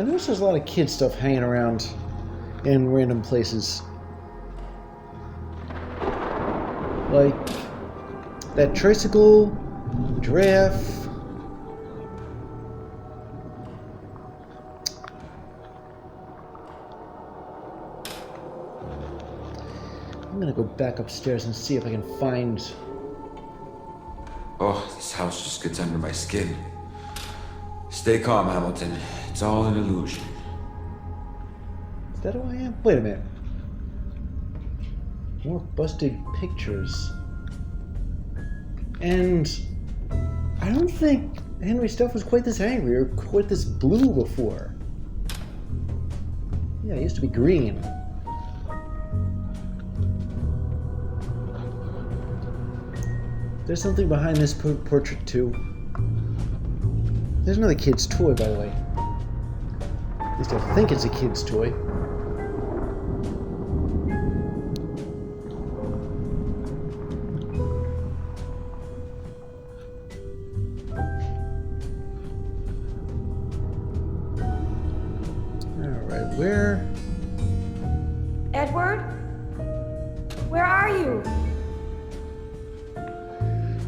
I notice there's a lot of kid stuff hanging around in random places. Like that tricycle, giraffe. I'm gonna go back upstairs and see if I can find... Oh, this house just gets under my skin. Stay calm, Hamilton. It's all an illusion. Is that who I am? Wait a minute. More busted pictures. And I don't think Henry Stuff was quite this angry or quite this blue before. Yeah, it used to be green. There's something behind this portrait too. There's another kid's toy, by the way. At least I think it's a kid's toy. Alright, where? Edward? Where are you?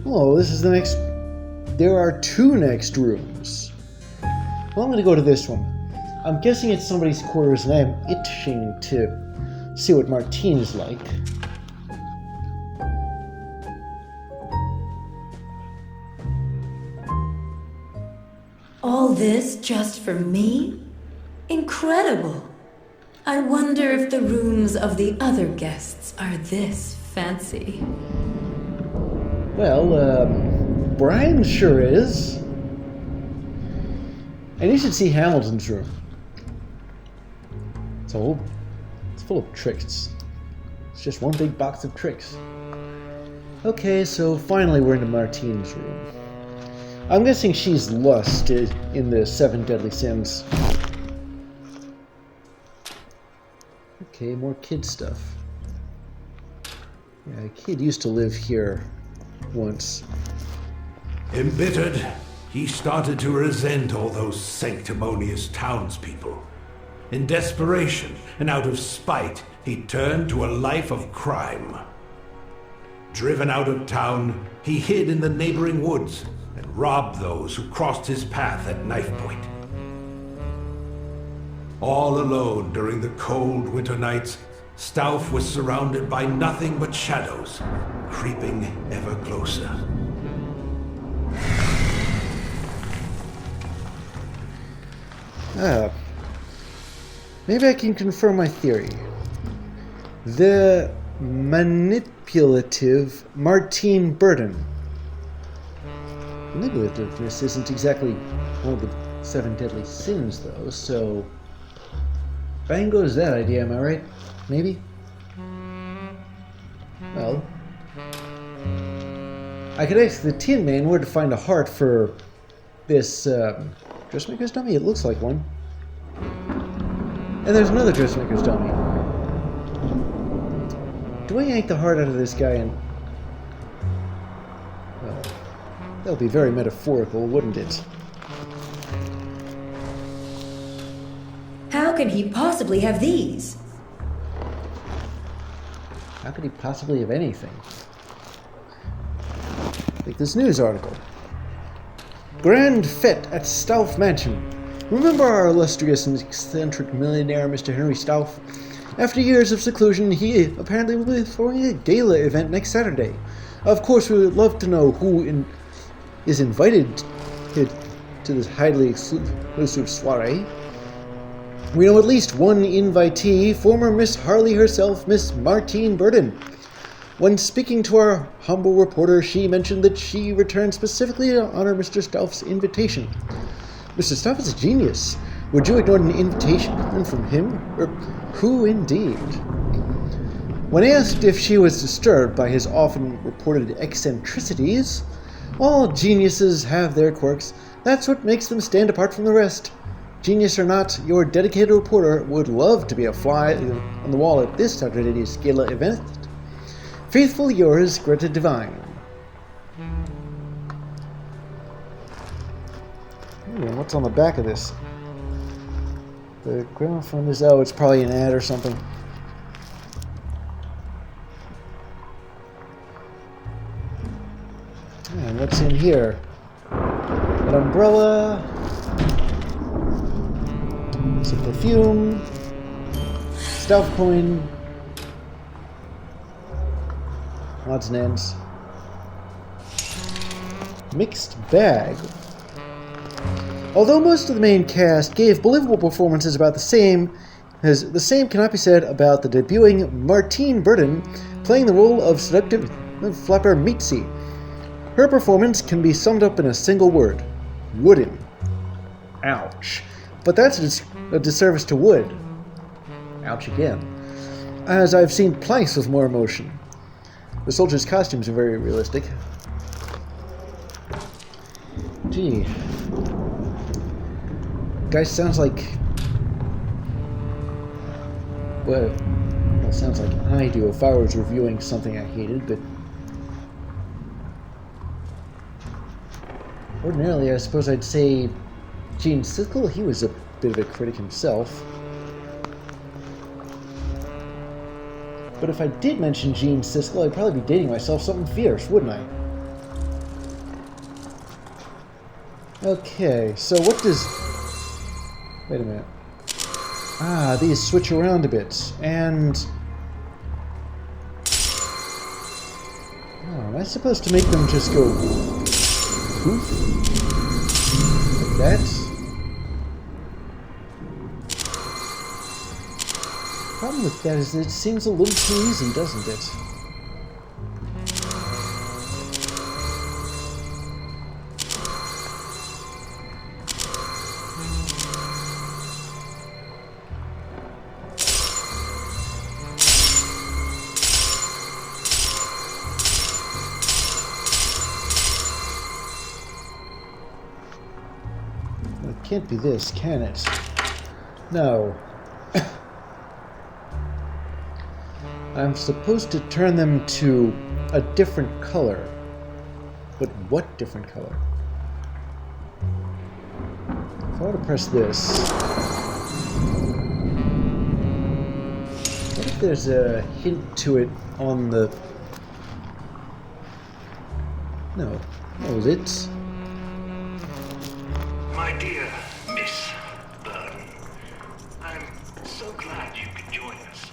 Oh, this is the next... There are two next rooms. Well, I'm going to go to this one. I'm guessing it's somebody's quarters, and I'm itching to see what Martine's like. All this just for me? Incredible! I wonder if the rooms of the other guests are this fancy. Well, Brian sure is. And you should see Hamilton's room. It's full of tricks. It's just one big box of tricks. Okay, so finally we're into Martine's room. I'm guessing she's lust in the 7 Deadly Sins. Okay, more kid stuff. Yeah, a kid used to live here once. Embittered, he started to resent all those sanctimonious townspeople. In desperation and out of spite, he turned to a life of crime. Driven out of town, he hid in the neighboring woods and robbed those who crossed his path at knife point. All alone during the cold winter nights, Stauff was surrounded by nothing but shadows, creeping ever closer. Maybe I can confirm my theory. The manipulative Martine Burden. Manipulativeness isn't exactly one of the 7 deadly sins, though, so... bang goes that idea, am I right? Maybe? Well... I could ask the Tin Man where to find a heart for this, dressmaker's dummy? It looks like one. And there's another dressmaker's dummy. Do I yank the heart out of this guy and... well, that would be very metaphorical, wouldn't it? How can he possibly have these? How could he possibly have anything? Like this news article. Grand Fete at Stauff Mansion. Remember our illustrious and eccentric millionaire, Mr. Henry Stauff? After years of seclusion, he apparently will be throwing a gala event next Saturday. Of course, we would love to know who is invited to this highly exclusive soiree. We know at least one invitee, former Miss Harley herself, Miss Martine Burden. When speaking to our humble reporter, she mentioned that she returned specifically to honor Mr. Stauff's invitation. Mr. Stauff is a genius. Would you ignore an invitation from him? Or who indeed? When asked if she was disturbed by his often reported eccentricities, all geniuses have their quirks. That's what makes them stand apart from the rest. Genius or not, your dedicated reporter would love to be a fly on the wall at this Saturday's gala event. Faithfully yours, Greta Devine. Ooh, what's on the back of this? The gramophone is... Oh, it's probably an ad or something. And what's in here? An umbrella. Some perfume. Stealth coin. Odds and ends. Mixed bag. Although most of the main cast gave believable performances about the same cannot be said about the debuting Martine Burton playing the role of seductive flapper Mitzi. Her performance can be summed up in a single word. Wooden. Ouch. But that's a disservice to Wood. Ouch again. As I've seen Plyce with more emotion. The soldiers' costumes are very realistic. Gee. Guy sounds like... Well, it sounds like I do if I was reviewing something I hated, but... Ordinarily, I suppose I'd say Gene Siskel. He was a bit of a critic himself. But if I did mention Gene Siskel, I'd probably be dating myself something fierce, wouldn't I? Okay, so what does... Wait a minute. Ah, these switch around a bit, and... Oh, am I supposed to make them just go... poof? Like that? The problem with that is that it seems a little too easy, doesn't it? It can't be this, can it? No. I'm supposed to turn them to a different color. But what different color? If I were to press this... What if there's a hint to it on the... No. Hold it. My dear Miss Burton, I'm so glad you could join us.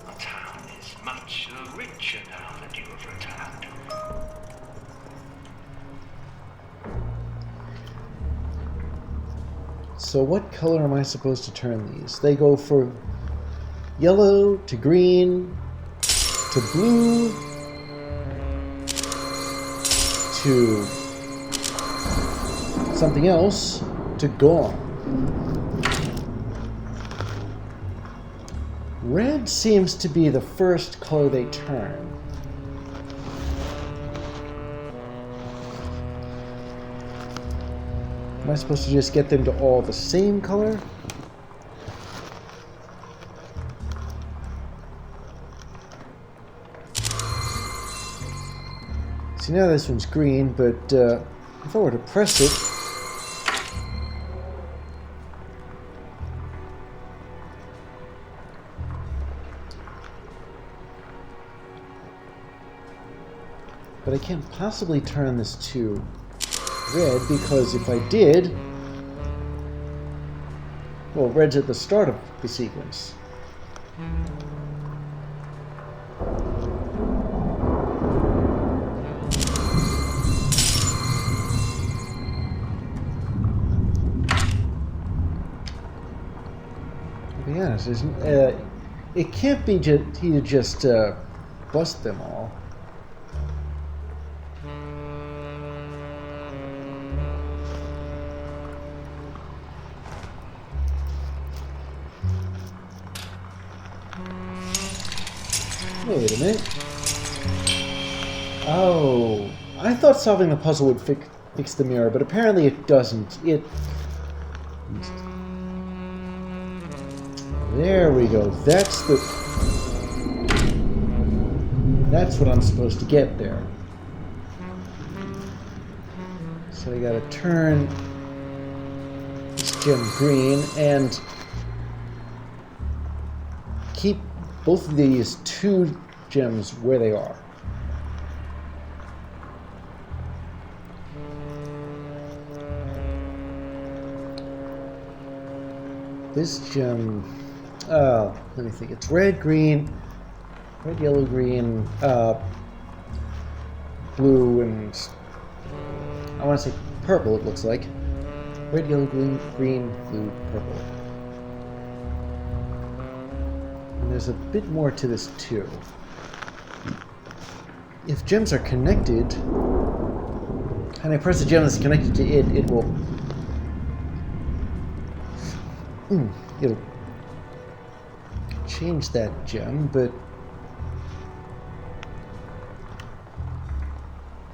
Our town is much richer now that you have returned. So what color am I supposed to turn these? They go from yellow to green to blue to something else to gone. Red seems to be the first color they turn. Am I supposed to just get them to all the same color? See, now this one's green, but if I were to press it... But I can't possibly turn this to red, because if I did... Well, red's at the start of the sequence. To be honest, it can't be he to just bust them all. Wait a minute. Oh, I thought solving the puzzle would fix the mirror, but apparently it doesn't. There we go. That's what I'm supposed to get there. So I gotta turn this gem green, and keep both of these 2 gems where they are. This gem, let me think, it's red, yellow, green, blue, and I want to say purple, it looks like. Red, yellow, green, blue, purple. And there's a bit more to this too. If gems are connected, and I press the gem that's connected to it, it will it'll change that gem, but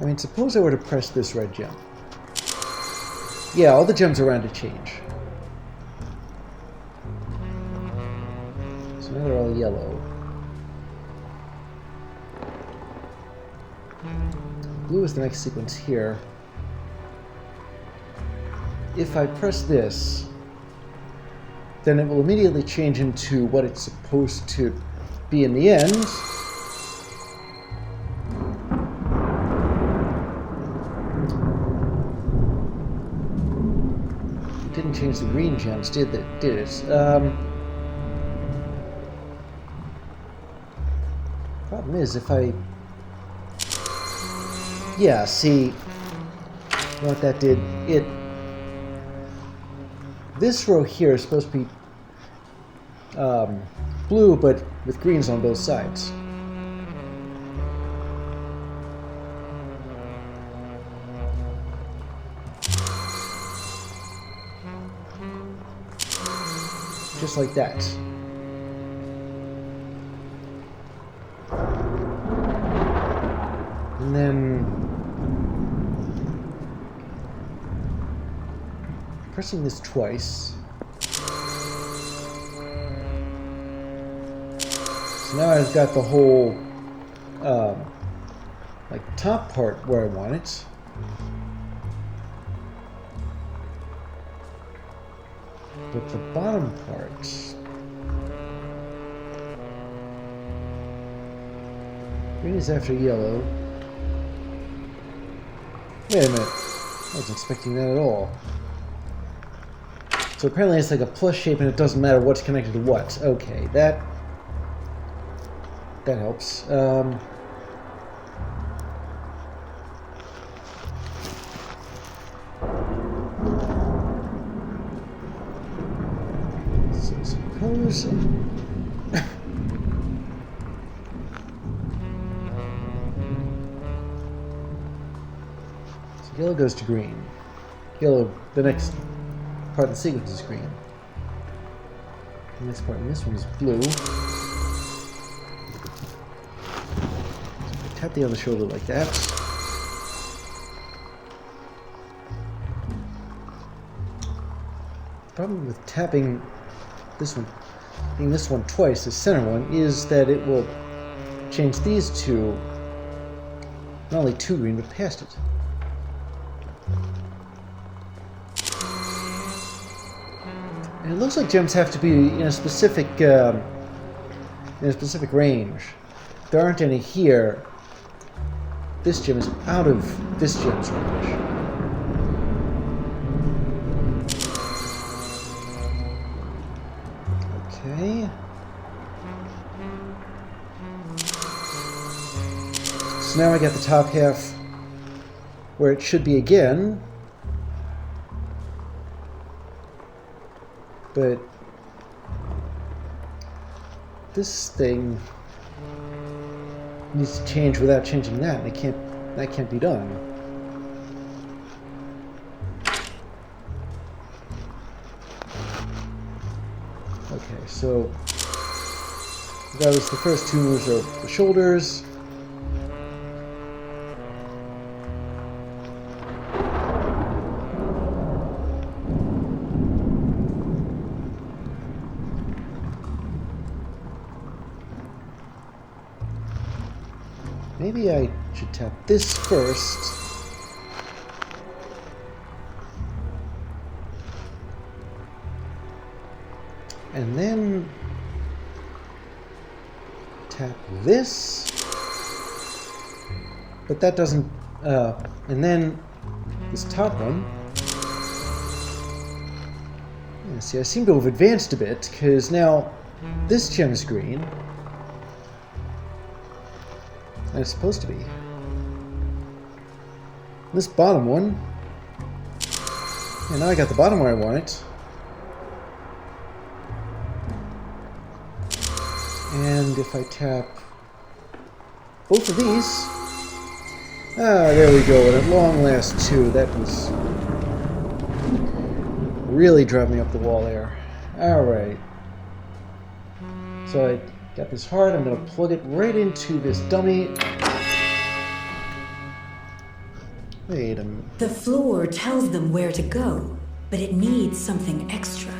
I mean, suppose I were to press this red gem. Yeah, all the gems around it change. So now they're all yellow. Blue is the next sequence here. If I press this, then it will immediately change into what it's supposed to be in the end. It didn't change the green gems, did it? Problem is, if I... Yeah, see what that did? This row here is supposed to be blue, but with greens on both sides. Just like that. And then pressing this twice. So now I've got the whole like top part where I want it. But the bottom part, green is after yellow. Wait a minute, I wasn't expecting that at all. So apparently it's like a plus shape and it doesn't matter what's connected to what. Okay, that helps. So suppose... So yellow goes to green. Yellow, the next part of the sequence is green. The next part in this one is blue. So tap the other shoulder like that. The problem with tapping this one twice, the center one, is that it will change these two, not only to green, but past it. And it looks like gems have to be in a specific range. There aren't any here. This gem is out of this gem's range. Okay. So now I got the top half where it should be again. But this thing needs to change without changing that, and that can't be done. Okay, so that was the first two moves are the shoulders. Maybe I should tap this first. And then tap this. But that doesn't... and then this top one. Yeah, see, I seem to have advanced a bit, because now this gem is green. And it's supposed to be. This bottom one. And now I got the bottom where I want it. And if I tap both of these... Ah, there we go. And at long last, too. That was really driving me up the wall there. Alright. So I got this heart. I'm going to plug it right into this dummy. Wait a minute. The floor tells them where to go, but it needs something extra.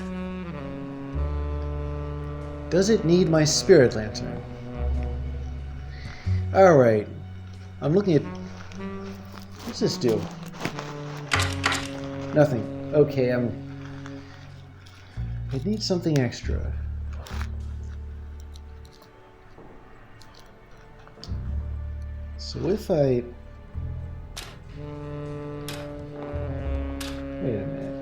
Does it need my spirit lantern? Alright. I'm looking at... What's this do? Nothing. Okay, I need something extra. So if I... Wait a minute.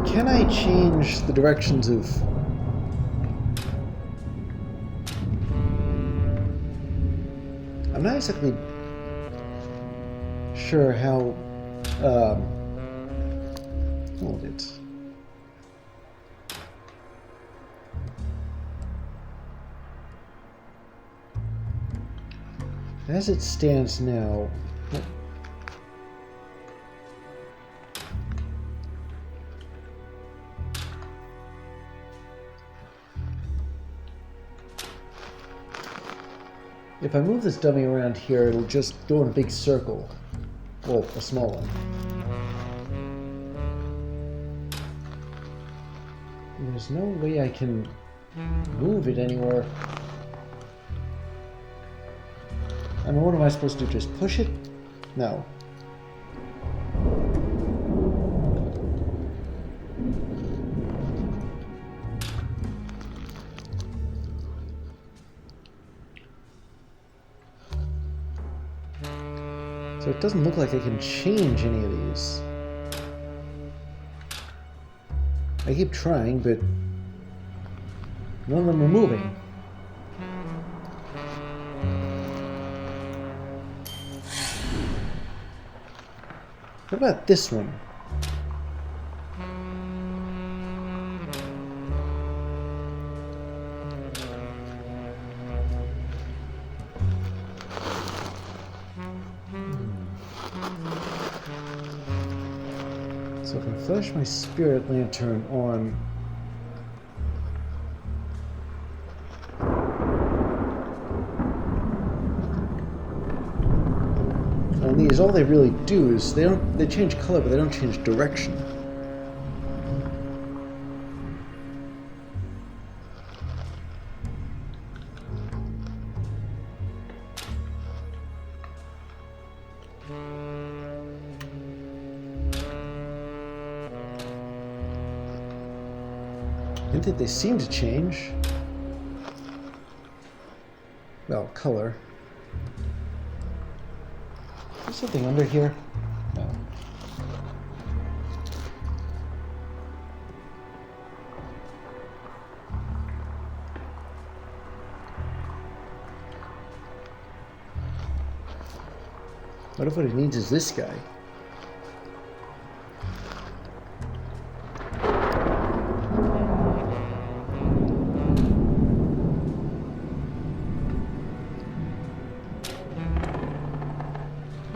Can I change the directions of... I'm not exactly sure how... hold it. As it stands now... If I move this dummy around here, it'll just go in a big circle. Well, a small one. And there's no way I can move it anywhere. I mean, what am I supposed to do? Just push it? No. So it doesn't look like I can change any of these. I keep trying, but none of them are moving. What about this one? So if I flash my spirit lantern on... on these, all they really do is they change color, but they don't change direction. I think they seem to change. Well, color. Is there something under here? No. What if what it needs is this guy?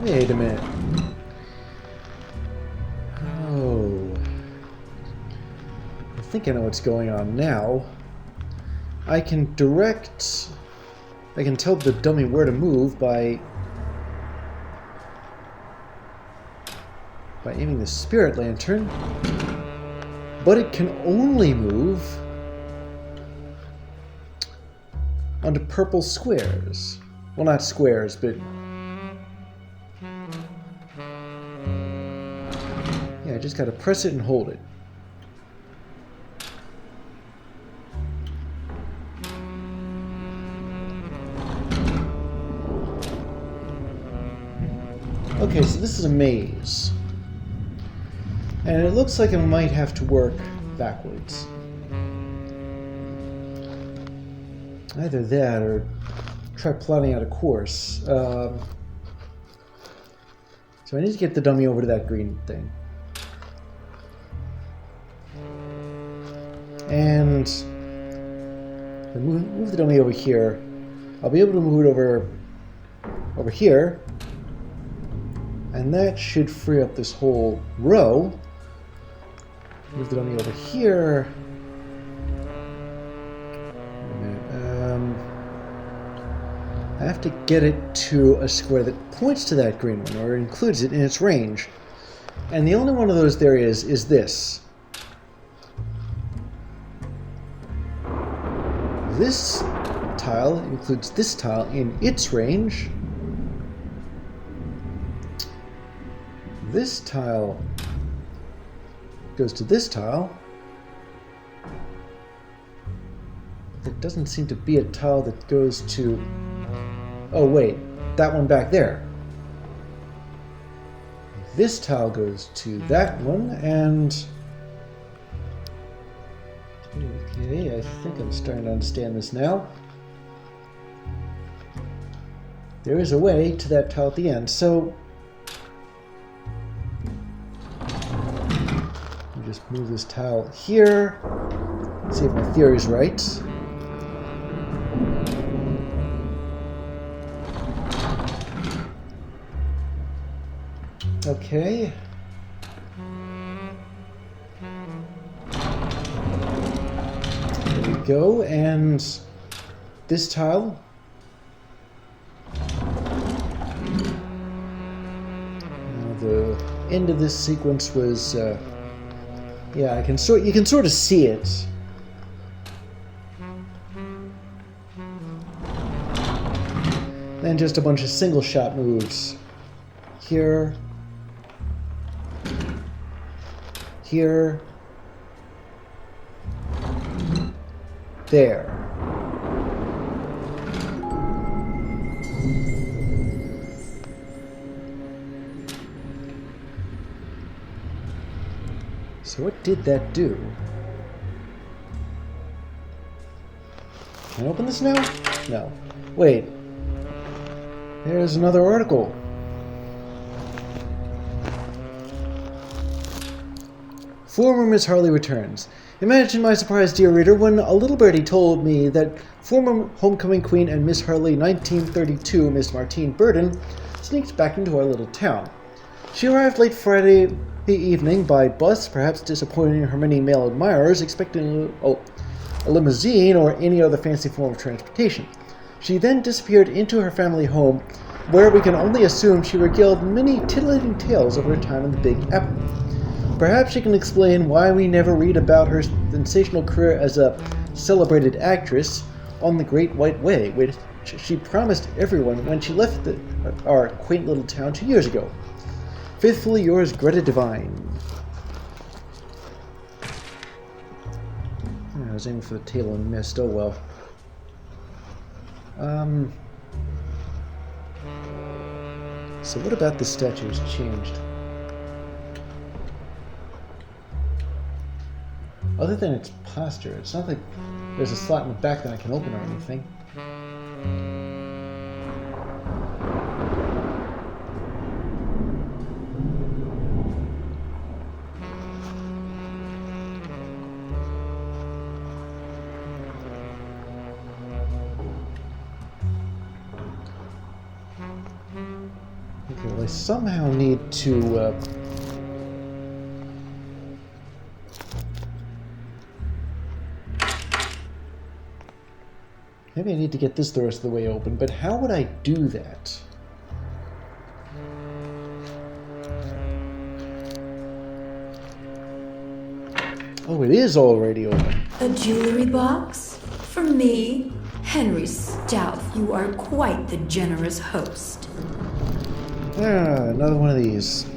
Wait a minute. Oh. I think I know what's going on now. I can tell the dummy where to move by aiming the spirit lantern, but it can only move onto purple squares. Well, not squares, but yeah, I just gotta press it and hold it. Okay, so this is a maze. And it looks like I might have to work backwards. Either that or try plotting out a course. So I need to get the dummy over to that green thing. And if I move the dummy over here, I'll be able to move it over here. And that should free up this whole row. Move the dummy over here. Wait a minute. I have to get it to a square that points to that green one, or includes it in its range. And the only one of those there is this. This tile includes this tile in its range. This tile goes to this tile. There doesn't seem to be a tile that goes to... Oh wait, that one back there. This tile goes to that one, and... Okay, I think I'm starting to understand this now. There is a way to that tile at the end, so... Just move this tile here. Let's see if my theory is right. Okay. There we go, and this tile. Now the end of this sequence was yeah, you can sort of see it. Then just a bunch of single shot moves. Here. Here. There. So what did that do? Can I open this now? No. Wait. There's another article. Former Miss Harley returns. Imagine my surprise, dear reader, when a little birdie told me that former homecoming queen and Miss Harley 1932, Miss Martine Burden, sneaked back into our little town. She arrived late Friday evening by bus, perhaps disappointing her many male admirers, expecting a limousine or any other fancy form of transportation. She then disappeared into her family home, where we can only assume she regaled many titillating tales of her time in the Big Apple. Perhaps she can explain why we never read about her sensational career as a celebrated actress on the Great White Way, which she promised everyone when she left our quaint little town 2 years ago. Faithfully yours, Greta Devine. I was aiming for the table and missed. Oh well. So what about this statue has changed? Other than its posture, it's not like there's a slot in the back that I can open or anything. Okay, well I somehow need to maybe I need to get this the rest of the way open, but how would I do that? Oh, it is already open. A jewelry box? For me? Henry Stouff, you are quite the generous host. Ah, another one of these.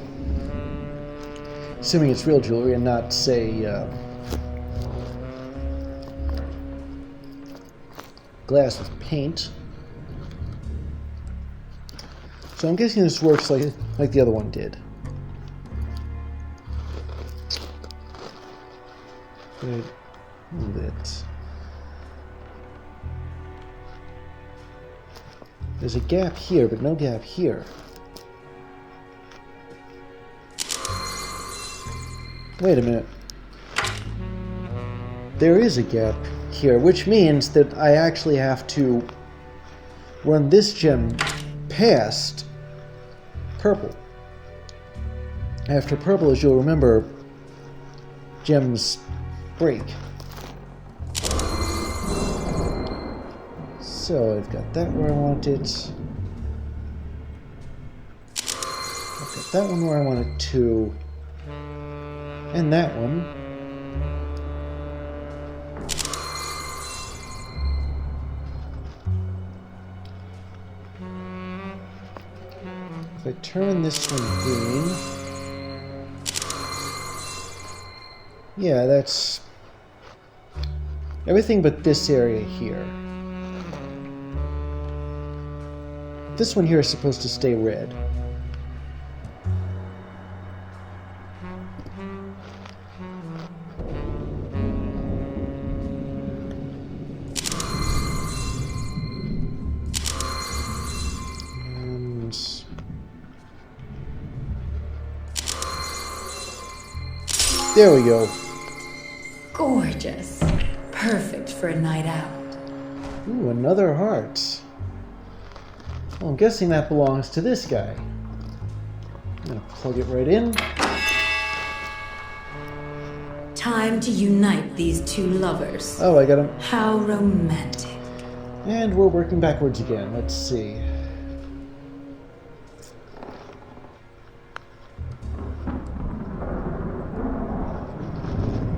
Assuming it's real jewelry and not, say, glass with paint. So I'm guessing this works like the other one did. Good. Lit. There's a gap here, but no gap here. Wait a minute. There is a gap here, which means that I actually have to run this gem past purple. After purple, as you'll remember, gems break. So I've got that where I want it. I've got that one where I want it to. And that one. If I turn this one green. Yeah, that's everything but this area here. This one here is supposed to stay red. And there we go. Gorgeous. Perfect for a night out. Ooh, another heart. Well, I'm guessing that belongs to this guy. I'm gonna plug it right in. Time to unite these two lovers. Oh, I got him. How romantic. And we're working backwards again. Let's see.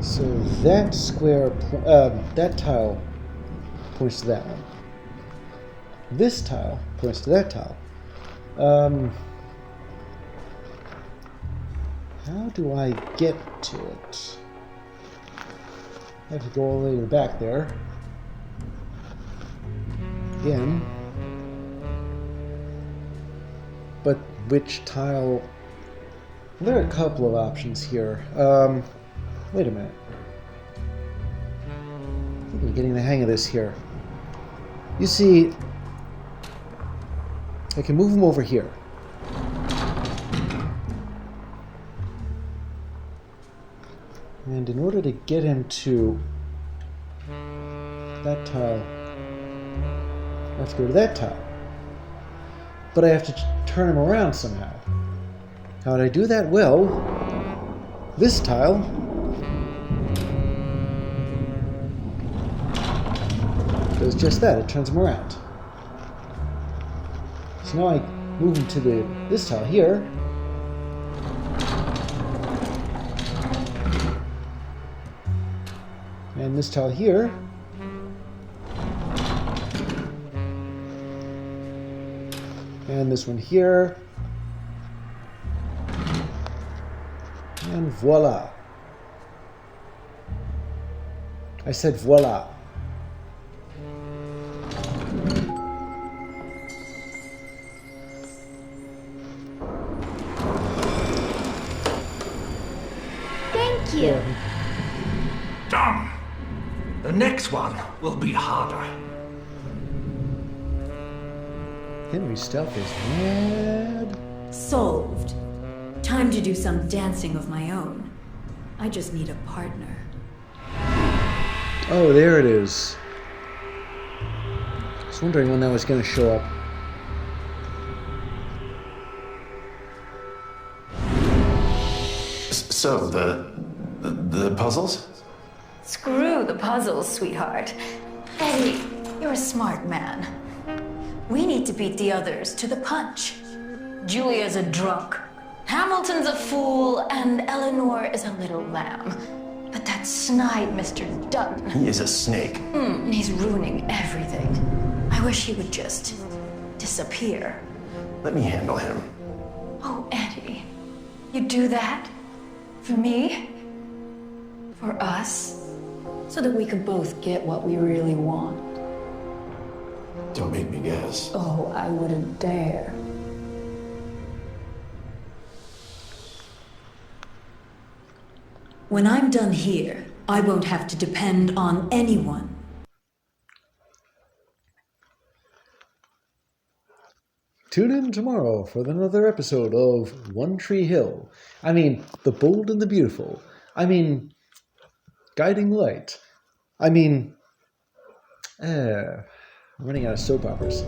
So that square, that tile points to that one. This tile points to that tile. How do I get to it? I have to go all the way to the back there. Again. But which tile? There are a couple of options here. Wait a minute. I think I'm getting the hang of this here. You see, I can move him over here. And in order to get him to that tile, I have to go to that tile. But I have to turn him around somehow. How would I do that? Well, this tile does just that. It turns him around. So now I move him to this tile here. And this tile here. And this one here. And voila. I said voila. Thank you. Done. The next one will be harder. Henry Stealth is mad. Solved. Time to do some dancing of my own. I just need a partner. Oh, there it is. I was wondering when that was going to show up. So, the puzzles? Screw the puzzles, sweetheart. Eddie, you're a smart man. We need to beat the others to the punch. Julia's a drunk. Hamilton's a fool, and Eleanor is a little lamb. But that snide Mr. Dutton, He is a snake. he's ruining everything. I wish he would just disappear. Let me handle him. Oh, Eddie, you do that? For me? For us? So that we could both get what we really want. Don't make me guess. Oh, I wouldn't dare. When I'm done here, I won't have to depend on anyone. Tune in tomorrow for another episode of One Tree Hill. I mean, The Bold and the Beautiful. I mean, Guiding Light. I mean, I'm running out of soap operas.